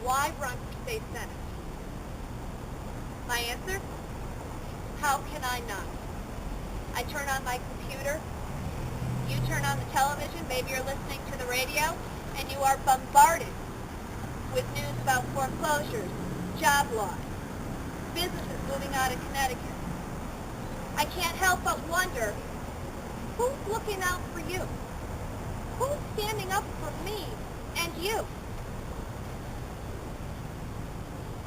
why run for state senate? My answer? How can I not? I turn on my computer, you turn on the television, maybe you're listening to the radio, and you are bombarded with news about foreclosures, job loss, businesses moving out of Connecticut. I can't help but wonder, who's looking out for you? Who's standing up for me and you?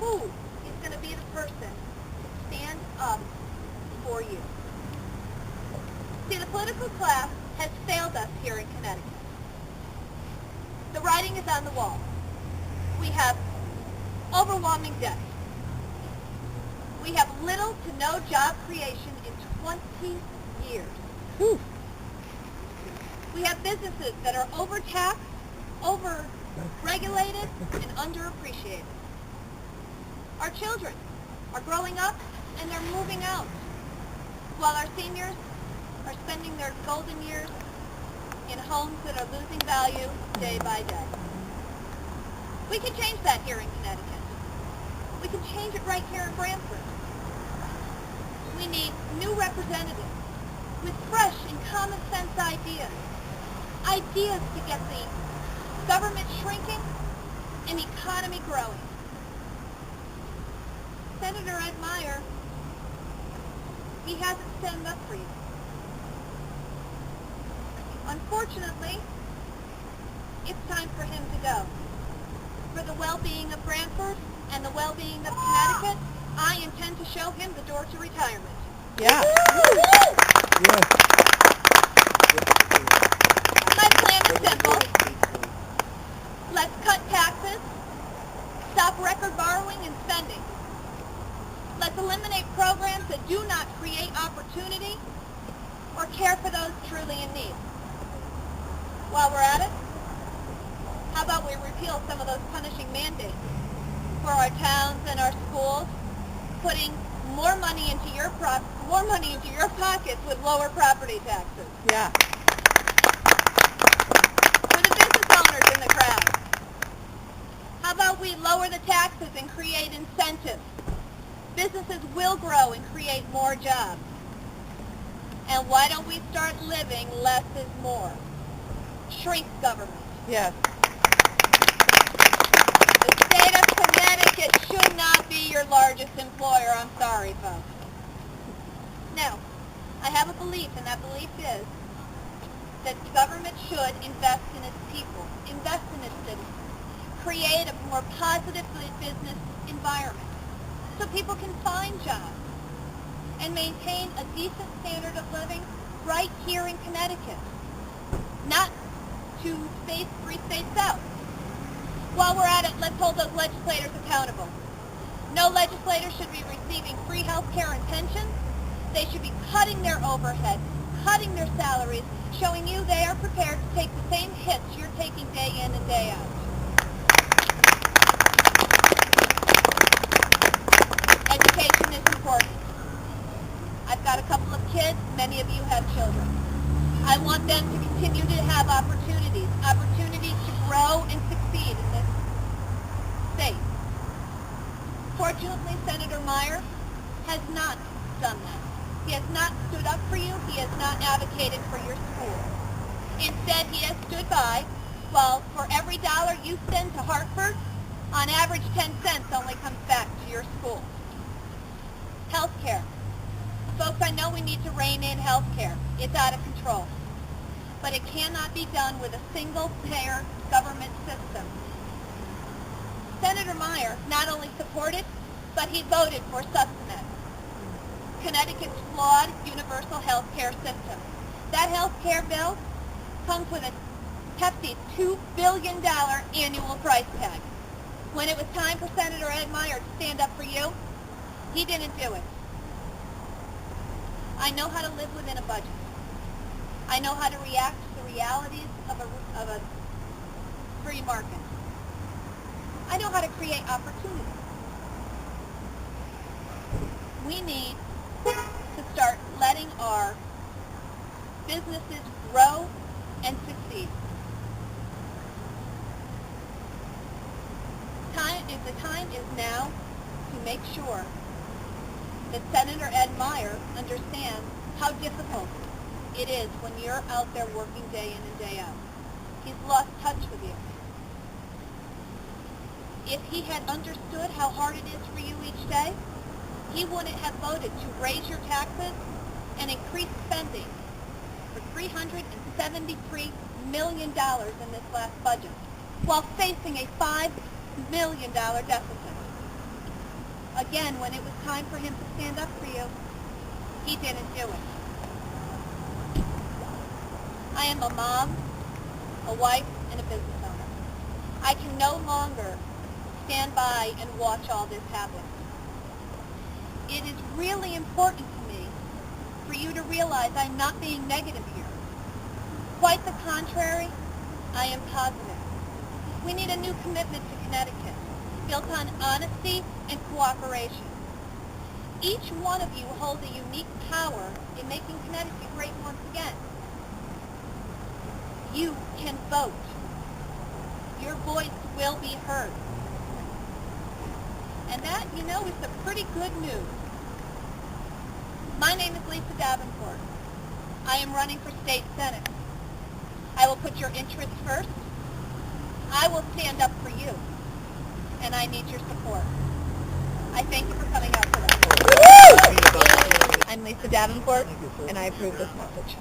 Who is going to be the person to stand up for you? See, the political class has failed us here in Connecticut. The writing is on the wall. We have overwhelming debt. We have little to no job creation in 20 years. Whew. We have businesses that are overtaxed, over-regulated, and underappreciated. Our children are growing up and they're moving out, while our seniors are spending their golden years in homes that are losing value day by day. We can change that here in Connecticut. We can change it right here in Brantford. We need new representatives with fresh and common sense ideas. Ideas to get the government shrinking and the economy growing. Senator Ed Meyer, he hasn't stood up for you. Unfortunately, it's time for him to go. For the well-being of Brantford and the well-being of Connecticut, I intend to show him the door to retirement. Yeah. Yes. My plan is simple. Let's cut taxes, stop record borrowing and spending. Let's eliminate programs that do not create opportunity or care for those truly in need. While we're at it, how about we repeal some of those punishing mandates for our towns and our schools, putting more money into your pockets with lower property taxes. Yeah. For the business owners in the crowd, how about we lower the taxes and create incentives? Businesses will grow and create more jobs. And why don't we start living less is more? Shrink government. Yes. The state of Connecticut should not be your largest employer. I'm sorry, folks. Now, I have a belief, and that belief is that government should invest in its people, invest in its citizens, create a more positive business environment so people can find jobs and maintain a decent standard of living right here in Connecticut, not 3 states south. While we're at it, let's hold those legislators accountable. No legislator should be receiving free health care and pensions. They should be cutting their overhead, cutting their salaries, showing you they are prepared to take the same hits you're taking day in and day out. Education is important. I've got a couple of kids. Many of you have children. I want them to continue to have opportunities to grow and succeed in this state. Fortunately, Senator Meyer has not done that. He has not stood up for you. He has not advocated for your school. Instead, he has stood by while for every dollar you send to Hartford, on average 10 cents only comes back to your school. Health care. Folks, I know we need to rein in health care. It's out of control. But it cannot be done with a single-payer government system. Senator Meyer not only supported, but he voted for sustenance, Connecticut's flawed universal health care system. That health care bill comes with a hefty $2 billion annual price tag. When it was time for Senator Ed Meyer to stand up for you, he didn't do it. I know how to live within a budget. I know how to react to the realities of a free market. I know how to create opportunity. We need to start letting our businesses grow and succeed. The time is now to make sure that Senator Ed Meyer understands how difficult it is when you're out there working day in and day out. He's lost touch with you. If he had understood how hard it is for you each day, he wouldn't have voted to raise your taxes and increase spending for $373 million in this last budget, while facing a $5 million deficit. Again, when it was time for him to stand up for you, he didn't do it. I am a mom, a wife, and a business owner. I can no longer stand by and watch all this happen. It is really important to me for you to realize I'm not being negative here. Quite the contrary, I am positive. We need a new commitment to Connecticut, built on honesty and cooperation. Each one of you holds a unique power in making Connecticut great once again. You can vote. Your voice will be heard. And that, you know, is the pretty good news. My name is Lisa Davenport. I am running for state senate. I will put your interests first. I will stand up for you. And I need your support. I thank you for coming out today. I'm Lisa Davenport, and I approve this message.